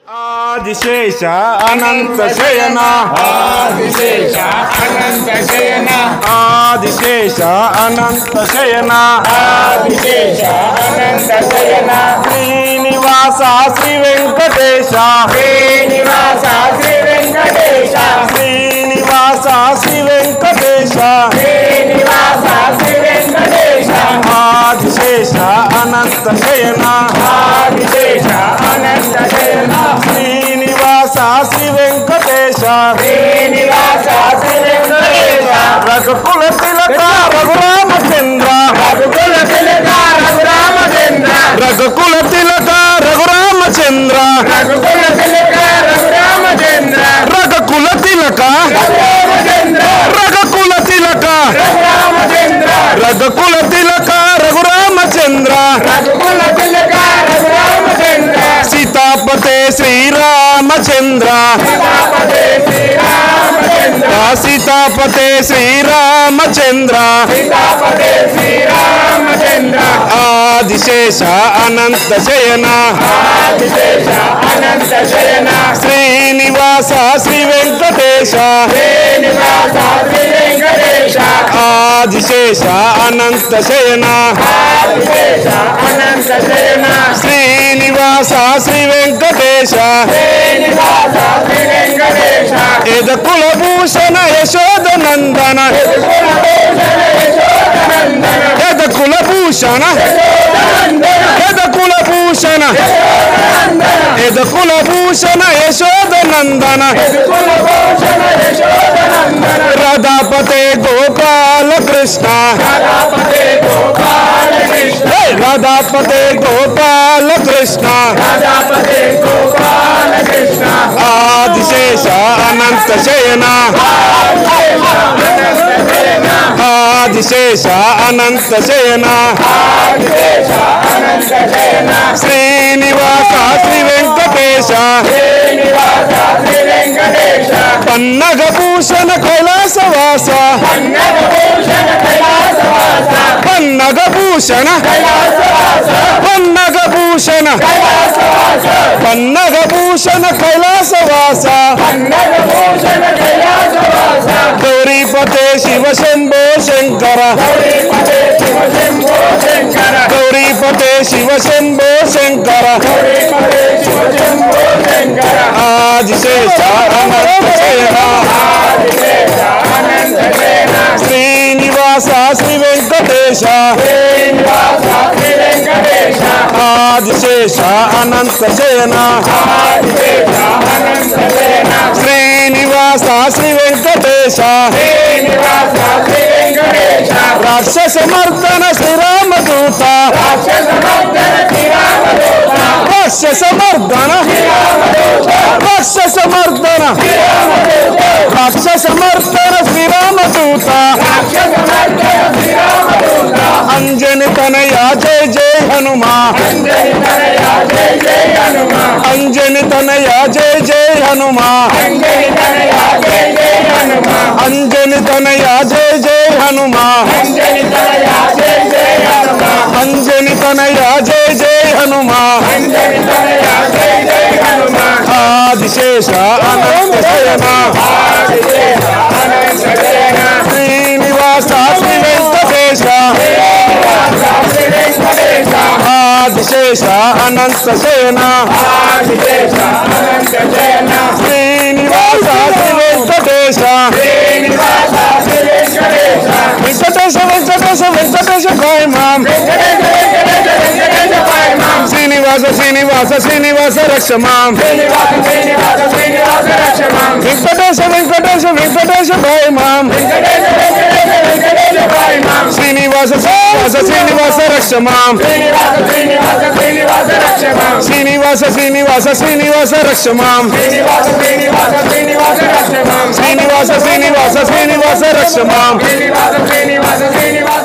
ఆదిశేష అనంత శయన ఆదిశేష అనంత శయన ఆదిశేష అనంత శయన ఆదిశేష అనంత శయన శ్రీనివాస శ్రీ వెంకటేశ శ్రీనివాస శ్రీ వెంకటేశ శ్రీనివాస శ్రీ వెంకటేశ శ్రీనివాస శ్రీ వెంకటేశ ఆదిశేష అనంత శయన ఆదిశేష అనంత శయన శ్రీనివాస శ్రీ వెంకటేశ శ్రీనివాస శ్రీ వెంకటేశ రఘుకుల తిలక రఘురామచంద్ర రఘుకుల తిలక రఘురామచంద్ర రఘుకుల తిలక రఘురామచంద్ర రఘుకుల తిలక రఘురామచంద్ర రఘుకుల తిలక రఘురామచంద్ర రఘుకుల తిలక రఘురామచంద్ర రఘుకుల తిలక రఘురామచంద్ర రఘుకుల తిలక రఘురామచంద్ర సీతాపతే శ్రీరామచంద్ర సీతాపతే శ్రీరామచంద్ర సీతాపతే శ్రీరామచంద్ర సీతాపతే శ్రీరామచంద్ర ఆదిశేష అనంత శయన ఆదిశేష అనంత శయన శ్రీనివాస శ్రీ వెంకటేశ శ్రీనివాస శ్రీ వెంకటేశ ఆదిశేష అనంత శయన ఆదిశేష అనంత శయన శ్రీనివాస శ్రీ వెంకటేశ శ్రీనివాస శ్రీ వెంకటేశ యదుకుల భూషణ యశోద నందన యదుకుల భూషణ యదుకుల భూషణ యదుకుల భూషణ యశోద నందన రాధాపతే గోపాల కృష్ణ రాధాపతే గోపాల కృష్ణ రాధాపతే గోపాల కృష్ణ రాధాపతే గోపాల కృష్ణ ఆదిశేష అనంత శయన ఆదిశేష అనంత శయన ఆదిశేష అనంత శయన శ్రీనివాస శ్రీ వెంకటేశ శ్రీనివాస శ్రీ వెంకటేశ పన్నగ భూషణ కైలాసవాస పన్నగభూషణ కైలాసవాస పన్నగ భూషణ కైలాసవాస పన్నగ భూషణ కైలాసవాస పన్నగ భూషణ కైలాసవాస పన్నగభూషణ కైలాసవాస గౌరీపతే శివ శంభో శంకర గౌరీపతే శివ శంభో శంకర గౌరీపతే శివ శంభో శంకర గౌరీపతే శివ శంభో శంకర ఆదిశేష అనంత శయన ఆదిశేష అనంత శయన శ్రీనివాస శ్రీ వెంకటేశ శ్రీనివాస శ్రీ వెంకటేశ ఆదిశేష అనంత శయన ఆదిశేష అనంత శయన శ్రీనివాస శ్రీ వెంకటేశ శ్రీనివాస శ్రీ వెంకటేశ రాక్షస మర్దన శ్రీరామదూత రాక్షసమర్దన శ్రీరామదూత రాక్షస మర్దన రాక్షస మర్దన రాక్షస మర్దన శ్రీరామదూత రాక్షసమర్దన శ్రీరామదూత అంజని తనయ జయ జయ హనుమా అంజని తనయ జయ జయ హనుమ అంజని తనయ జయ జయ హనుమా అంజని తనయ జయ జయ హనుమ అంజని తనయ జయ జయ హనుమా అంజని తనయ జయ జయ హనుమ అంజని తనయ జయ జయ హనుమా అంజని తనయ జయ జయ హనుమ ఆదిశేష అనంత శయన ఆదిశేష అనంత శయన శ్రీనివాస శ్రీ వెంకటేశ శ్రీనివాస శ్రీ వెంకటేశ ఆదిశేష అనంత శయన ఆదిశేష అనంత శయన శ్రీనివాస శ్రీ వెంకటేశ శ్రీనివాస శ్రీ వెంకటేశ వెంకటేశ వెంకటేశ వెంకటేశ కాయమాం వెంకటేశ వెంకటేశ వెంకటేశ పాయమాం శ్రీనివాస శ్రీనివాస శ్రీనివాస రక్షమాం శ్రీనివాస శ్రీనివాస శ్రీనివాస రక్షమాం వెంకటేశ వెంకటేశ వెంకటేశ కాయమాం వెంకటేశ వెంకటేశ వెంకటేశ పాయమాం శ్రీనివాస శ్రీనివాస శ్రీనివాస రక్షమాం శ్రీనివాస శ్రీనివాస శ్రీనివాస రక్షమాం శ్రీనివాస శ్రీనివాస శ్రీనివాస రక్షమాం శ్రీనివాస శ్రీనివాస శ్రీనివాస రక్షమాం శ్రీనివాస శ్రీనివాస శ్రీనివాస రక్షమాం శ్రీనివాస శ్రీనివాస శ్రీనివాస